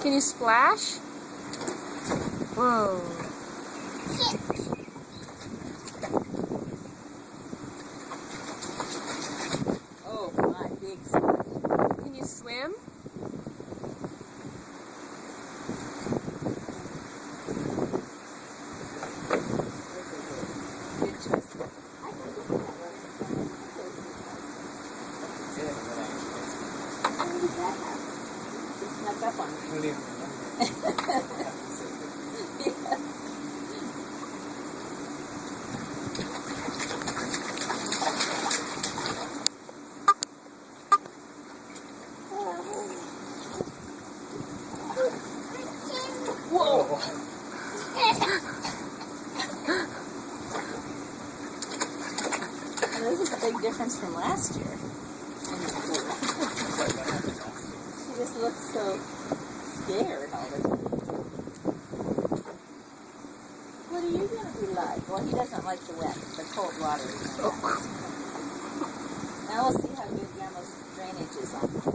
Can you splash? Whoa. Oh my, big splash. Can you swim? Good choice. It snuck up on me. Whoa. And this is a big difference from last year. She just looks so scared all the time. What are you going to be like? Well, he doesn't like the cold water. Now we'll see how good Grandma's drainage is on.